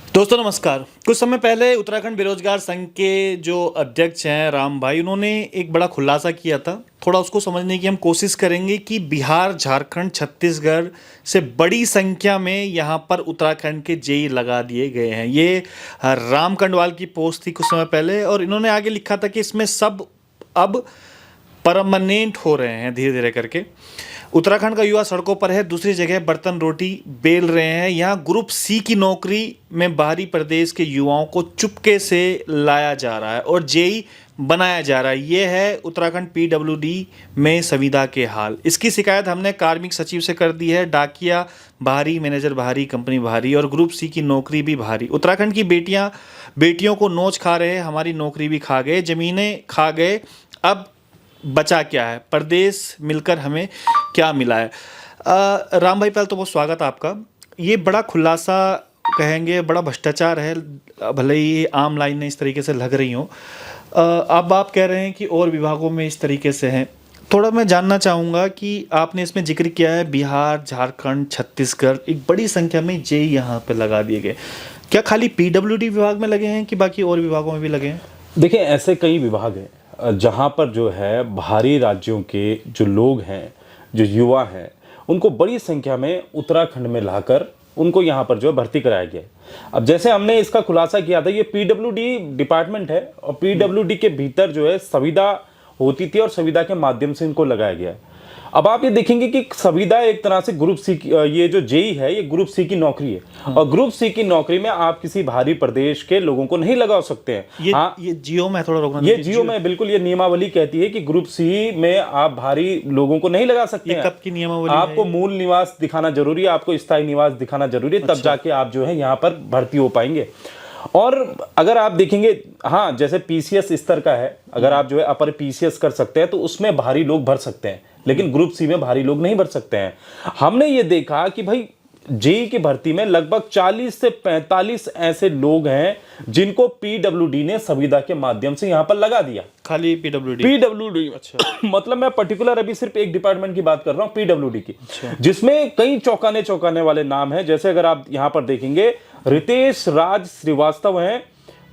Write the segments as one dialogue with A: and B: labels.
A: दोस्तों नमस्कार। कुछ समय पहले उत्तराखंड बेरोजगार संघ के जो अध्यक्ष हैं राम भाई, उन्होंने एक बड़ा खुलासा किया था। थोड़ा उसको समझने की हम कोशिश करेंगे कि बिहार, झारखंड, छत्तीसगढ़ से बड़ी संख्या में यहाँ पर उत्तराखंड के जेई लगा दिए गए हैं। ये राम कंडवाल की पोस्ट थी कुछ समय पहले, और इन्होंने आगे लिखा था कि इसमें सब अब परमानेंट हो रहे हैं धीरे धीरे करके। उत्तराखंड का युवा सड़कों पर है, दूसरी जगह बर्तन रोटी बेल रहे हैं। यहाँ ग्रुप सी की नौकरी में बाहरी प्रदेश के युवाओं को चुपके से लाया जा रहा है और जेई बनाया जा रहा है। ये है उत्तराखंड पीडब्ल्यूडी में संविदा के हाल। इसकी शिकायत हमने कार्मिक सचिव से कर दी है। डाकिया भारी, मैनेजर भारी, कंपनी भारी और ग्रुप सी की नौकरी भी भारी। उत्तराखंड की बेटियों को नोच खा रहे, हमारी नौकरी भी खा गए, जमीनें खा गए। अब बचा क्या है? प्रदेश मिलकर हमें क्या मिला है? राम भाई, पहले तो बहुत स्वागत है आपका। ये बड़ा खुलासा कहेंगे, बड़ा भ्रष्टाचार है, भले ही ये आम लाइनें इस तरीके से लग रही हों। अब आप कह रहे हैं कि और विभागों में इस तरीके से हैं। थोड़ा मैं जानना चाहूँगा कि आपने इसमें जिक्र किया है बिहार, झारखंड, छत्तीसगढ़, एक बड़ी संख्या में जेई यहाँ पे लगा दिए गए। क्या खाली पीडब्ल्यूडी विभाग में लगे हैं कि बाकी और विभागों में भी लगे हैं?
B: देखिए, ऐसे कई विभाग हैं जहाँ पर जो है बाहरी राज्यों के जो लोग हैं, जो युवा हैं, उनको बड़ी संख्या में उत्तराखंड में लाकर उनको यहाँ पर जो है भर्ती कराया गया है। अब जैसे हमने इसका खुलासा किया था, ये पीडब्ल्यूडी डिपार्टमेंट है और पीडब्ल्यूडी के भीतर जो है संविदा होती थी और संविदा के माध्यम से इनको लगाया गया है। अब आप ये देखेंगे कि संविदा एक तरह से ग्रुप सी, ये जो जेई है ये ग्रुप सी की नौकरी है। और ग्रुप सी की नौकरी में आप किसी बाहरी प्रदेश के लोगों को नहीं लगा सकते हैं।
A: ये जियो में थोड़ा रोकना,
B: ये जियो में बिल्कुल, ये नियमावली कहती है कि ग्रुप सी में आप बाहरी लोगों को नहीं लगा सकते हैं।
A: कब की नियमावली?
B: आपको मूल निवास दिखाना जरूरी है, आपको स्थायी निवास दिखाना जरूरी है, तब जाके आप जो है यहाँ पर भर्ती हो पाएंगे। और अगर आप देखेंगे, हाँ, जैसे पीसीएस स्तर का है, अगर आप जो है अपर पीसीएस कर सकते हैं तो उसमें बाहरी लोग भर सकते हैं, लेकिन ग्रुप सी में बाहरी लोग नहीं भर सकते हैं। हमने ये देखा कि भाई जेई की भर्ती में लगभग 40 से 45 ऐसे लोग हैं जिनको पीडब्ल्यूडी ने संविदा के माध्यम से यहां पर लगा दिया।
A: खाली पीडब्ल्यूडी?
B: अच्छा। मतलब मैं पर्टिकुलर अभी सिर्फ एक डिपार्टमेंट की बात कर रहा हूं, पीडब्ल्यूडी की। अच्छा। जिसमें कई चौंकाने वाले नाम हैं। जैसे अगर आप यहां पर देखेंगे, रितेश राज श्रीवास्तव हैं,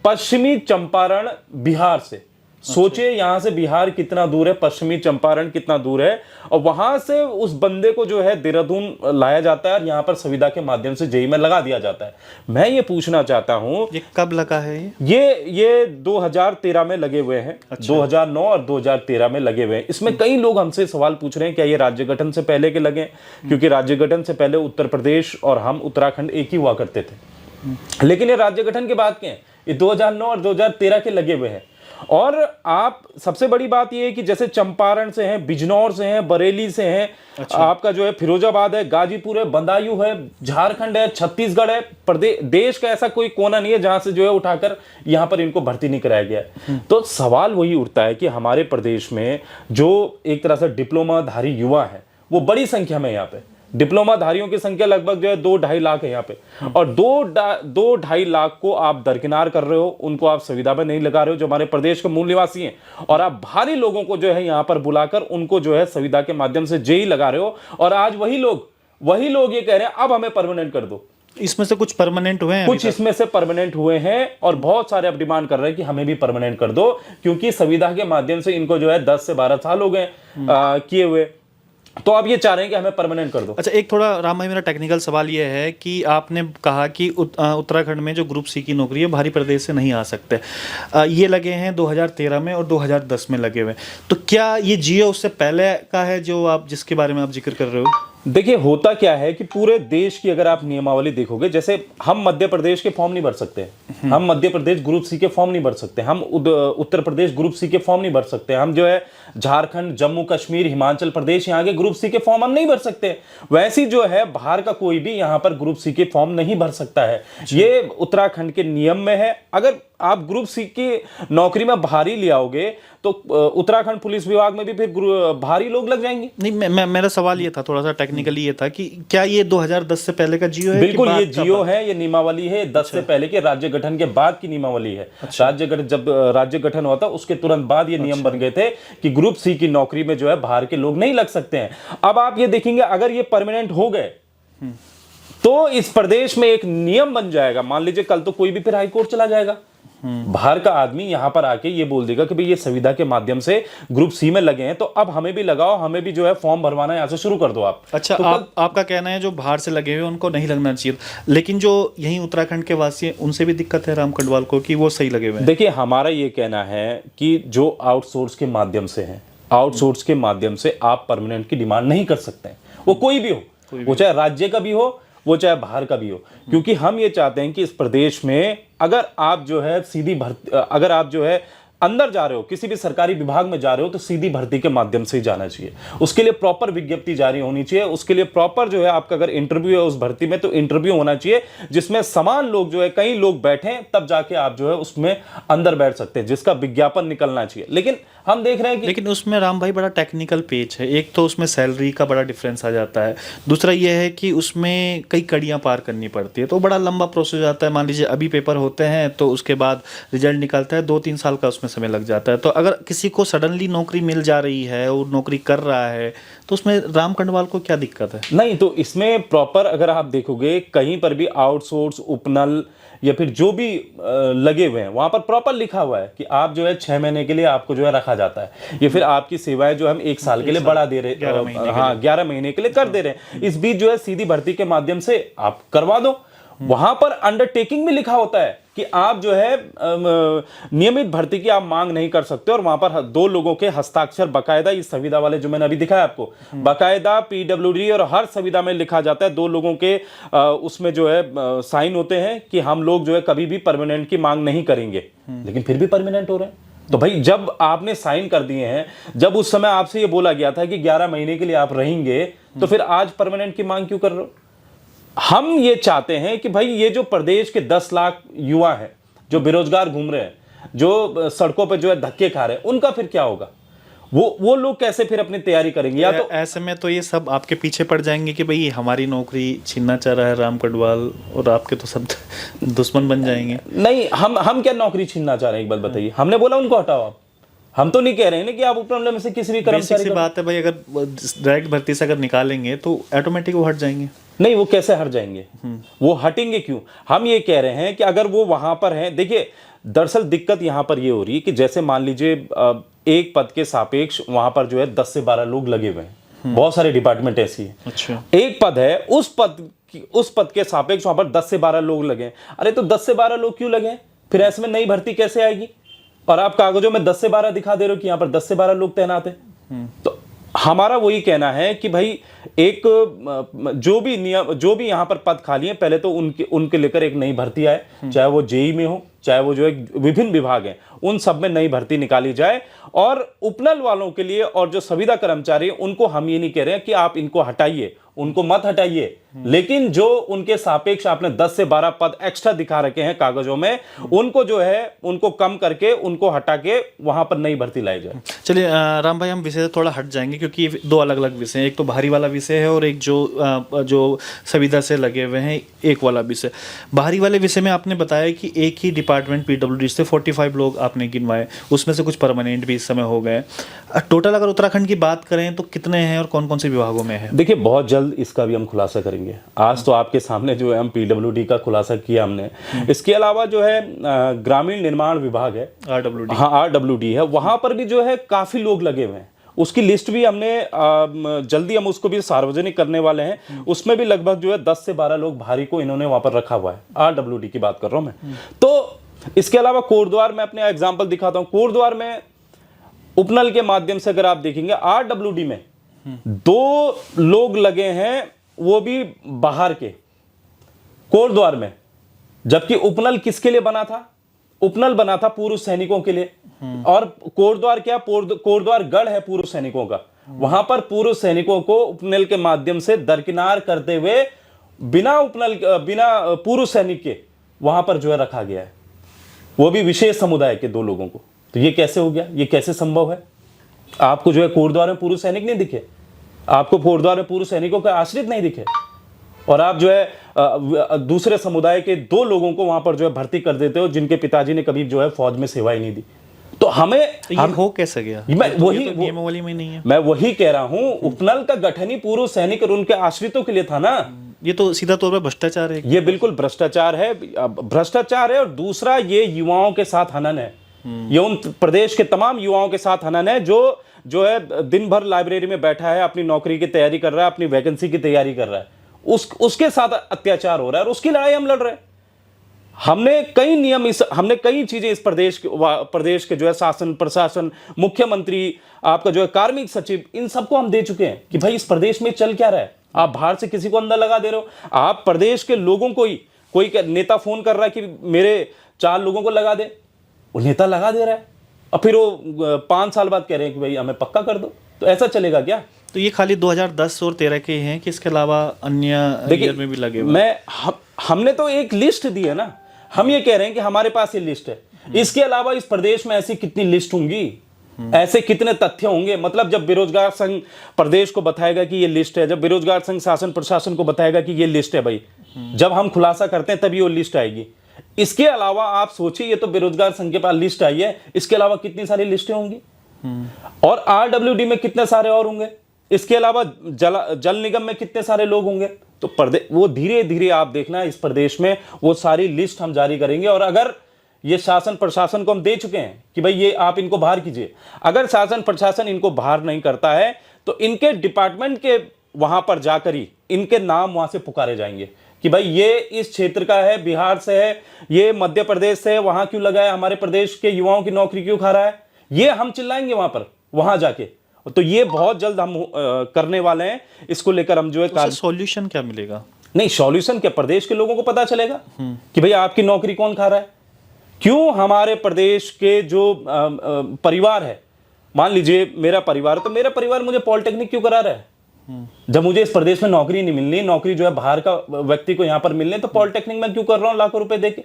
B: पश्चिमी चंपारण, बिहार से। सोचिए यहां से बिहार कितना दूर है, पश्चिमी चंपारण कितना दूर है, और वहां से उस बंदे को जो है देहरादून लाया जाता है और यहां पर संविदा के माध्यम से जेई में लगा दिया जाता है। मैं ये पूछना चाहता हूं,
A: ये कब लगा है?
B: ये 2013 में लगे हुए हैं। अच्छा। 2009 और 2013 में लगे हुए हैं। इसमें कई लोग हमसे सवाल पूछ रहे हैं, क्या ये राज्य गठन से पहले के लगे? क्योंकि राज्य गठन से पहले उत्तर प्रदेश और हम उत्तराखंड एक ही हुआ करते थे, लेकिन ये राज्य गठन के बाद के हैं, ये 2009 और 2013 के लगे हुए हैं। और आप, सबसे बड़ी बात यह है कि जैसे चंपारण से हैं, बिजनौर से हैं, बरेली से हैं। अच्छा। आपका जो है फिरोजाबाद है, गाजीपुर है, बदायूं है, झारखंड है, छत्तीसगढ़ है। प्रदेश, देश का ऐसा कोई कोना नहीं है जहां से जो है उठाकर यहां पर इनको भर्ती नहीं कराया गया है। तो सवाल वही उठता है कि हमारे प्रदेश में जो एक तरह से डिप्लोमाधारी युवा है वो बड़ी संख्या में, यहाँ पे डिप्लोमाधारियों की संख्या लगभग जो है 2-2.5 लाख है यहाँ पे, और 2-2.5 लाख को आप दरकिनार कर रहे हो, उनको आप संविदा में नहीं लगा रहे हो जो हमारे प्रदेश के मूल निवासी हैं, और आप भारी लोगों को जो है यहाँ पर बुलाकर उनको जो है संविदा के माध्यम से जेई लगा रहे हो। और आज वही लोग ये कह रहे हैं अब हमें परमानेंट कर दो।
A: इसमें से कुछ परमानेंट हुए हैं,
B: कुछ इसमें से परमानेंट हुए हैं, और बहुत सारे अब डिमांड कर रहे हैं कि हमें भी परमानेंट कर दो, क्योंकि संविदा के माध्यम से इनको जो है 10 से 12 साल हो गए किए हुए, तो आप ये चाह रहे हैं कि हमें परमानेंट कर दो।
A: अच्छा, एक थोड़ा राम भाई, मेरा टेक्निकल सवाल ये है कि आपने कहा कि उत्तराखंड में जो ग्रुप सी की नौकरी है बाहरी प्रदेश से नहीं आ सकते। ये लगे हैं 2013 में और 2010 में लगे हुए। तो क्या ये जियो उससे पहले का है जो आप, जिसके बारे में आप जिक्र कर रहे हो?
B: देखिए, होता क्या है कि पूरे देश की अगर आप नियमावली देखोगे, जैसे हम मध्य प्रदेश के फॉर्म नहीं भर सकते, हम मध्य प्रदेश ग्रुप सी के फॉर्म नहीं भर सकते, हम उत्तर प्रदेश ग्रुप सी के फॉर्म नहीं भर सकते, हम जो है झारखंड, जम्मू कश्मीर, हिमाचल प्रदेश, यहाँ के ग्रुप सी के फॉर्म हम नहीं भर सकते। वैसी जो है बाहर का कोई भी यहाँ पर ग्रुप सी के फॉर्म नहीं भर सकता है। ये उत्तराखंड के नियम में है। अगर आप ग्रुप सी की नौकरी में बाहरी ले आओगे तो उत्तराखंड पुलिस विभाग में भी फिर बाहरी लोग लग जाएंगे।
A: नहीं, मेरा सवाल ये था, थोड़ा सा टेक्निकली ये था कि क्या ये 2010 से पहले का जियो है?
B: बिल्कुल, ये जियो है, ये नियमावली है 10 से पहले के, राज्य गठन के बाद की नियमावली है। जब राज्य गठन हुआ था उसके तुरंत बाद ये नियम बन गए थे कि ग्रुप सी की नौकरी में जो है बाहर के लोग नहीं लग सकते हैं। अब आप ये देखेंगे, अगर ये परमानेंट हो गए तो इस प्रदेश में एक नियम बन जाएगा। मान लीजिए कल तो कोई भी फिर हाईकोर्ट चला जाएगा, बाहर का आदमी यहां पर आके ये बोल देगा कि भाई ये संविदा के माध्यम से ग्रुप सी में लगे हैं, तो अब हमें भी लगाओ, हमें भी जो है फॉर्म भरवाना यहां से शुरू कर दो आप।
A: अच्छा,
B: तो
A: आपका कहना है जो बाहर से लगे हुए उनको नहीं लगना चाहिए, लेकिन जो यहीं उत्तराखंड के वासी हैं उनसे भी दिक्कत है राम कटवाल को कि वो सही लगे हुए हैं?
B: देखिए, हमारा ये कहना है कि जो आउटसोर्स के माध्यम से है, आउटसोर्स के माध्यम से आप परमानेंट की डिमांड नहीं कर सकते हैं, वो कोई भी हो, वो चाहे राज्य का भी हो, वो चाहे बाहर का भी हो। क्योंकि हम ये चाहते हैं कि इस प्रदेश में अगर आप जो है सीधी भर्ती, अगर आप जो है अंदर जा रहे हो, किसी भी सरकारी विभाग में जा रहे हो, तो सीधी भर्ती के माध्यम से ही जाना चाहिए। उसके लिए प्रॉपर विज्ञप्ति जारी होनी चाहिए, उसके लिए प्रॉपर जो है आपका अगर इंटरव्यू है उस भर्ती में, तो इंटरव्यू होना चाहिए जिसमें समान लोग जो है, कई लोग बैठे, तब जाके आप जो है उसमें अंदर बैठ सकते हैं, जिसका विज्ञापन निकलना चाहिए। लेकिन हम देख रहे हैं कि
A: लेकिन उसमें राम भाई बड़ा टेक्निकल पेच है। एक तो उसमें सैलरी का बड़ा डिफरेंस आ जाता है, दूसरा यह है कि उसमें कई कड़ियां पार करनी पड़ती है, तो बड़ा लंबा प्रोसेस आता है। मान लीजिए अभी पेपर होते हैं तो उसके बाद रिजल्ट निकलता है, 2-3 साल का उसमें समय लग जाता है। तो अगर किसी को सडनली नौकरी मिल जा रही है और नौकरी कर रहा है, तो उसमें राम कटवाल को क्या दिक्कत है?
B: नहीं, तो इसमें प्रॉपर अगर आप देखोगे कहीं पर भी आउटसोर्स, उपनल या फिर जो भी लगे हुए हैं, वहां पर प्रॉपर लिखा हुआ है कि आप जो है 6 महीने के लिए आपको जो है रखा जाता है, या फिर आपकी सेवाएं जो हम 1 साल के लिए बढ़ा दे रहे, 11 महीने के लिए कर दे रहे हैं। इस बीच जो है सीधी भर्ती के माध्यम से आप करवा दो। वहां पर अंडरटेकिंग में लिखा होता है कि आप जो है नियमित भर्ती की आप मांग नहीं कर सकते, और वहां पर 2 लोगों के हस्ताक्षर बकायदा, इस संविदा वाले जो मैंने अभी दिखाया आपको, बकायदा पीडब्ल्यूडी और हर संविदा में लिखा जाता है, 2 लोगों के उसमें जो है साइन होते हैं कि हम लोग जो है कभी भी परमानेंट की मांग नहीं करेंगे, लेकिन फिर भी परमानेंट हो रहे हैं। तो भाई जब आपने साइन कर दिए हैं, जब उस समय आपसे ये बोला गया था कि 11 महीने के लिए आप रहेंगे, तो फिर आज परमानेंट की मांग क्यों कर रहे हो? हम ये चाहते हैं कि भाई ये जो प्रदेश के 10 लाख युवा हैं जो बेरोजगार घूम रहे हैं, जो सड़कों पर जो है धक्के खा रहे हैं, उनका फिर क्या होगा? वो लोग कैसे फिर अपनी तैयारी करेंगे? या तो
A: ऐसे में तो ये सब आपके पीछे पड़ जाएंगे कि भाई हमारी नौकरी छीनना चाह रहा है राम कटवाल, और आपके तो सब दुश्मन बन जाएंगे।
B: नहीं, हम क्या नौकरी छीनना चाह रहे हैं, एक बात बताइए। हमने बोला उनको हटाओ आप, हम तो नहीं कह रहे हैं ना कि आप उपनल में से किसी भी कर्मचारी
A: बेसिक सी बात है भाई, अगर डायरेक्ट भर्ती से अगर निकालेंगे तो ऑटोमेटिक वो हट जाएंगे।
B: नहीं, वो कैसे हट जाएंगे? वो हटेंगे क्यों? हम ये कह रहे हैं कि अगर वो वहां पर हैं, देखिए दरअसल दिक्कत यहां पर ये हो रही है कि जैसे मान लीजिए एक पद के सापेक्ष वहां पर जो है 10 से 12 लोग लगे हुए हैं, बहुत सारे डिपार्टमेंट ऐसी है।
A: अच्छा,
B: एक पद है, उस पद के सापेक्ष वहां पर 10 से 12 लोग लगे हैं। अरे तो 10 से 12 लोग क्यों लगे हैं? फिर ऐसे में नई भर्ती कैसे आएगी? और आप कागजों में 10 से 12 दिखा दे रहे हो कि यहां पर 10 से 12 लोग तैनात हैं। तो हमारा वही कहना है कि भाई एक जो भी यहां पर पद खाली है, पहले तो उनके लेकर एक नई भर्ती आए, चाहे वो जेई में हो, चाहे वो जो है विभिन्न विभाग हैं, उन सब में नई भर्ती निकाली जाए। और उपनल वालों के लिए और जो संविदा कर्मचारी हैं, उनको हम ये नहीं कह रहे हैं कि आप इनको हटाइए, उनको मत हटाइए, लेकिन जो उनके सापेक्ष आपने 10 से 12 पद एक्स्ट्रा दिखा रखे हैं कागजों में, उनको जो है उनको कम करके, उनको हटा के वहां पर नई भर्ती लाई जाए।
A: चलिए राम भाई, हम विषय से थोड़ा हट जाएंगे क्योंकि ये 2 अलग अलग विषय हैं। एक तो बाहरी वाला विषय है और एक जो संविदा से लगे हुए हैं एक वाला विषय। बाहरी वाले विषय में आपने बताया कि एक ही डिपार्टमेंट पीडब्ल्यूडी से 45 लोग आपने गिनवाए, उसमें से कुछ परमानेंट भी इस समय हो गए। टोटल अगर उत्तराखंड की बात करें तो कितने हैं और कौन कौन से विभागों में है?
B: देखिए, बहुत जल्द इसका भी हम खुलासा करेंगे। आज तो आपके सामने जो है हम पीडब्ल्यूडी का खुलासा किया हमने। इसके अलावा जो है ग्रामीण निर्माण विभाग है,
A: आरडब्ल्यूडी,
B: हाँ आरडब्ल्यूडी है, वहां पर भी जो है काफी लोग लगे हुए हैं। उसकी लिस्ट भी हमने जल्दी हम उसको भी सार्वजनिक करने वाले हैं। उसमें भी लगभग जो है 10 से 12 लोग भारी को इन्होंने वहां पर रखा हुआ है। आरडब्ल्यूडी की बात कर रहा हूं मैं। तो इसके अलावा कोटद्वार में अपने एग्जाम्पल दिखाता हूं। कोटद्वार में उपनल के माध्यम से अगर आप देखेंगे, आरडब्ल्यूडी में 2 लोग लगे हैं, वो भी बाहर के, कोटद्वार में। जबकि उपनल किसके लिए बना था? उपनल बना था पूर्व सैनिकों के लिए। और कोटद्वार क्या? कोटद्वार गढ़ है पूर्व सैनिकों का। वहां पर पूर्व सैनिकों को उपनल के माध्यम से दरकिनार करते हुए बिना पूर्व सैनिक के वहां पर जो है रखा गया है, वो भी विशेष समुदाय के 2 लोगों को। तो ये कैसे हो गया? ये कैसे संभव है? आपको जो है कोटद्वार में पूर्व सैनिक नहीं दिखे, आपको कोटद्वार में पूर्व सैनिकों के आश्रित नहीं दिखे, और आप जो है दूसरे समुदाय के 2 लोगों को वहां पर जो है भर्ती कर देते हो, जिनके पिताजी ने कभी जो है फौज में सेवाएं नहीं दी। तो हम
A: हो कैसे गया?
B: मैं वही
A: तो नियमावली में नहीं है।
B: मैं वही कह रहा हूं, उपनल का गठन ही पूर्व सैनिक और उनके आश्रितों के लिए था ना।
A: ये तो सीधा तौर पर भ्रष्टाचार है।
B: ये बिल्कुल भ्रष्टाचार है, भ्रष्टाचार है। और दूसरा, ये युवाओं के साथ हनन है। ये उन प्रदेश के तमाम युवाओं के साथ हनन है जो है दिन भर लाइब्रेरी में बैठा है, अपनी नौकरी की तैयारी कर रहा है, अपनी वैकेंसी की तैयारी कर रहा है, उसके साथ अत्याचार हो रहा है और उसकी लड़ाई हम लड़ रहे हैं। हमने कई चीजें इस प्रदेश के जो है शासन प्रशासन, मुख्यमंत्री, आपका जो है कार्मिक सचिव, इन सबको हम दे चुके हैं कि भाई इस प्रदेश में चल क्या रहा है। आप बाहर से किसी को अंदर लगा दे रहे हो, आप प्रदेश के लोगों को ही, कोई नेता फोन कर रहा है कि मेरे 4 लोगों को लगा दे, वो नेता लगा दे रहा है और फिर वो 5 साल बाद कह रहे हैं कि भाई हमें पक्का कर दो। तो ऐसा चलेगा क्या?
A: तो ये खाली 2010 और 13 के हैं कि इसके अलावा अन्य ईयर में भी लगे हुए?
B: हमने तो एक लिस्ट दी है ना, हम ये कह रहे हैं कि हमारे पास ये लिस्ट है। इसके अलावा इस प्रदेश में ऐसी कितनी लिस्ट होंगी, ऐसे कितने तथ्य होंगे। मतलब जब बेरोजगार संघ प्रदेश को बताएगा कि ये लिस्ट है, जब बेरोजगार संघ शासन प्रशासन को बताएगा कि ये लिस्ट है भाई, जब हम खुलासा करते हैं तभी वो लिस्ट आएगी। इसके अलावा आप सोचिए, ये तो बेरोजगार संघ के पास लिस्ट आई है, इसके अलावा कितनी सारी लिस्टें होंगी और आरडब्ल्यूडी में कितने सारे और होंगे, इसके अलावा जल निगम में कितने सारे लोग होंगे। तो वो धीरे धीरे आप देखना इस प्रदेश में वो सारी लिस्ट हम जारी करेंगे। और अगर ये शासन प्रशासन को हम दे चुके हैं कि भाई ये आप इनको बाहर कीजिए, अगर शासन प्रशासन इनको बाहर नहीं करता है तो इनके डिपार्टमेंट के वहां पर जाकर ही इनके नाम वहां से पुकारे जाएंगे कि भाई ये इस क्षेत्र का है, बिहार से है, ये मध्य प्रदेश से है, वहां क्यों लगा है, हमारे प्रदेश के युवाओं की नौकरी क्यों खा रहा है, ये हम चिल्लाएंगे वहां जाके। तो ये बहुत जल्द हम करने वाले हैं। इसको लेकर हम जो है
A: सॉल्यूशन क्या मिलेगा?
B: नहीं, सॉल्यूशन क्या, प्रदेश के लोगों को पता चलेगा कि भाई आपकी नौकरी कौन खा रहा है। क्यों हमारे प्रदेश के जो परिवार है, मान लीजिए मेरा परिवार, तो मेरा परिवार मुझे पॉलिटेक्निक क्यों करा रहा है जब मुझे इस प्रदेश में नौकरी नहीं मिलनी, नौकरी जो है बाहर का व्यक्ति को यहां पर मिलने, तो पॉलिटेक्निक में क्यों कर रहा हूं लाखों रुपए देके,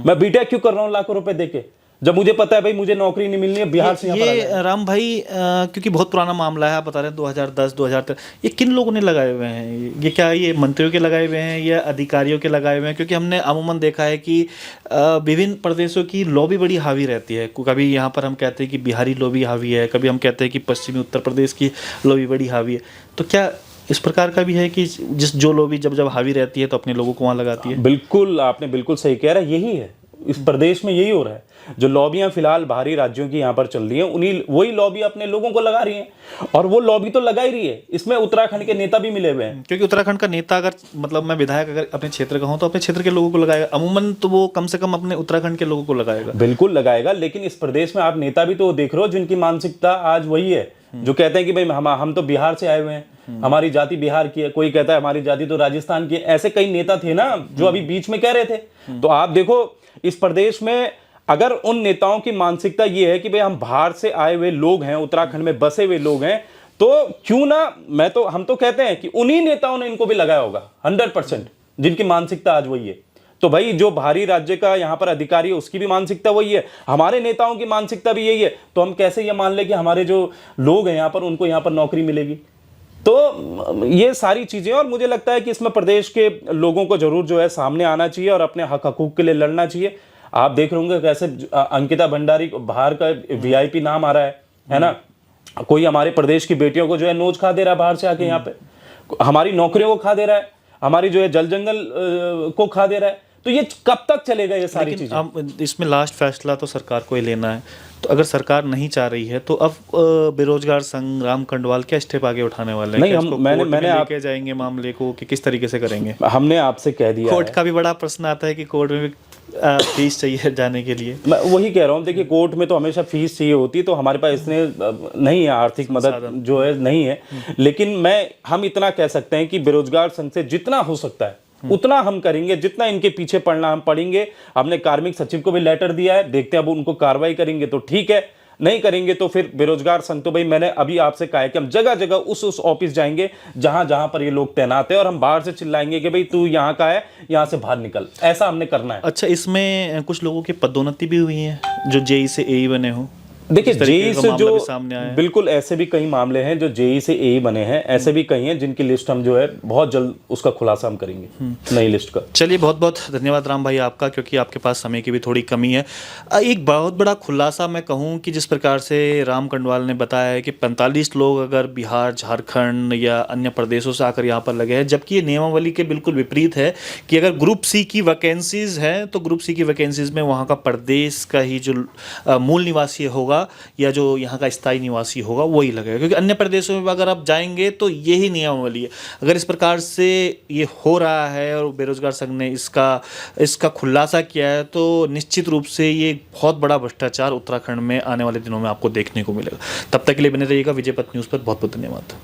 B: मैं बीटेक क्यों कर रहा हूं लाखों रुपए देके, जब मुे पता है भाई मुझे नौकरी नहीं मिलनी है बिहार से।
A: ये राम भाई क्योंकि बहुत पुराना मामला है, आप बता रहे हैं 2010 2013, ये किन लोगों ने लगाए हुए हैं? ये क्या ये मंत्रियों के लगाए हुए हैं या अधिकारियों के लगाए हुए हैं? क्योंकि हमने अमूमन देखा है कि विभिन्न प्रदेशों की लॉबी बड़ी हावी रहती है। कभी यहाँ पर हम कहते हैं कि बिहारी लॉबी हावी है, कभी हम कहते हैं कि पश्चिमी उत्तर प्रदेश की लॉबी बड़ी हावी है। तो क्या इस प्रकार का भी है कि जो लॉबी जब हावी रहती है तो अपने लोगों को वहाँ लगाती है?
B: बिल्कुल, आपने बिल्कुल सही कह रहा है, यही है इस प्रदेश में, यही हो रहा है। जो लॉबियां फिलहाल बाहरी राज्यों की यहाँ पर चल रही हैं, वही लॉबी अपने लोगों को लगा रही हैं और वो लॉबी तो लगा ही रही है। इसमें उत्तराखंड के नेता भी मिले हुए हैं,
A: क्योंकि उत्तराखंड का नेता अगर मतलब मैं विधायक अगर अपने क्षेत्र का हूं तो अपने क्षेत्र के लोगों को लगाएगा अमूमन, तो वो कम से कम अपने उत्तराखंड के लोगों को लगाएगा।
B: बिल्कुल लगाएगा, लेकिन इस प्रदेश में आप नेता भी तो देख रहे हो जिनकी मानसिकता आज वही है, जो कहते हैं कि भाई हम तो बिहार से आए हुए हैं, हमारी जाति बिहार की है, कोई कहता है हमारी जाति तो राजस्थान की है। ऐसे कई नेता थे ना जो अभी बीच में कह रहे थे। तो आप देखो इस प्रदेश में अगर उन नेताओं की मानसिकता ये है कि भाई हम बाहर से आए हुए लोग हैं, उत्तराखंड में बसे हुए लोग हैं, तो क्यों ना हम तो कहते हैं कि उन्हीं नेताओं ने इनको भी लगाया होगा 100%, जिनकी मानसिकता आज वही है। तो भाई जो बाहरी राज्य का यहाँ पर अधिकारी है उसकी भी मानसिकता वही है, हमारे नेताओं की मानसिकता भी यही है। तो हम कैसे ये मान ले कि हमारे जो लोग हैं यहाँ पर उनको यहाँ पर नौकरी मिलेगी? तो ये सारी चीजें, और मुझे लगता है कि इसमें प्रदेश के लोगों को जरूर जो है सामने आना चाहिए और अपने हक हकूक के लिए लड़ना चाहिए। आप देख रहे होंगे कैसे अंकिता भंडारी बाहर का वीआईपी नाम आ रहा है ना, कोई हमारे प्रदेश की बेटियों को जो है नोच खा दे रहा है बाहर से आके, यहाँ पे हमारी नौकरियों को खा दे रहा है, हमारी जो है जल जंगल को खा दे रहा है। तो ये कब तक चलेगा ये सारी चीजें?
A: अब इसमें लास्ट फैसला तो सरकार को ही लेना है। तो अगर सरकार नहीं चाह रही है तो अब बेरोजगार संघ राम कंडवाल क्या स्टेप आगे उठाने वाले हैं?
B: नहीं, मैंने
A: लेके जाएंगे मामले को कि किस तरीके से करेंगे?
B: हमने आपसे कह दिया,
A: कोर्ट का भी बड़ा प्रश्न आता है कि कोर्ट में भी फीस चाहिए जाने के लिए।
B: मैं वही कह रहा हूँ, देखिए कोर्ट में तो हमेशा फीस चाहिए होती, तो हमारे पास इतने नहीं है, आर्थिक मदद जो है नहीं है। लेकिन हम इतना कह सकते हैं कि बेरोजगार संघ से जितना हो सकता है उतना हम करेंगे, जितना इनके पीछे पड़ना हम पड़ेंगे। हमने कार्मिक सचिव को भी लेटर दिया है, देखते हैं अब उनको कार्रवाई करेंगे तो ठीक है, नहीं करेंगे तो फिर बेरोजगार संघ तो भाई मैंने अभी आपसे कहा है कि हम जगह जगह उस ऑफिस जाएंगे जहां जहां पर ये लोग तैनात है, और हम बाहर से चिल्लाएंगे कि भाई तू यहाँ का है, यहाँ से बाहर निकल। ऐसा हमने करना है।
A: अच्छा, इसमें कुछ लोगों की पदोन्नति भी हुई है जो जेई से एई बने हो?
B: देखिए
A: जिस तरीके
B: जेई
A: का
B: से
A: मामला
B: जो
A: भी सामने आया है।
B: बिल्कुल ऐसे भी कई मामले हैं जो जेई से एई बने हैं, ऐसे भी कई हैं जिनकी लिस्ट हम जो है बहुत जल्द उसका खुलासा हम करेंगे नई लिस्ट का।
A: चलिए, बहुत बहुत धन्यवाद राम भाई आपका, क्योंकि आपके पास समय की भी थोड़ी कमी है। एक बहुत बड़ा खुलासा मैं कहूँ कि जिस प्रकार से राम कंडवाल ने बताया है कि 45 लोग अगर बिहार, झारखंड या अन्य प्रदेशों से आकर यहाँ पर लगे हैं, जबकि ये नियमावली के बिल्कुल विपरीत है कि अगर ग्रुप सी की वैकेंसीज हैं तो ग्रुप सी की वैकेंसीज में वहाँ का प्रदेश का ही जो मूल निवासी होगा या जो यहाँ का स्थायी निवासी होगा वही लगेगा, क्योंकि अन्य प्रदेशों में अगर आप जाएंगे तो यही नियमावली है। अगर इस प्रकार से ये हो रहा है और बेरोजगार संघ ने इसका खुलासा किया है तो निश्चित रूप से ये बहुत बड़ा भ्रष्टाचार उत्तराखंड में आने वाले दिनों में आपको देखने को मिलेगा। तब तक के लिए बने रहिएगा विजय पथ न्यूज़ पर। बहुत बहुत धन्यवाद।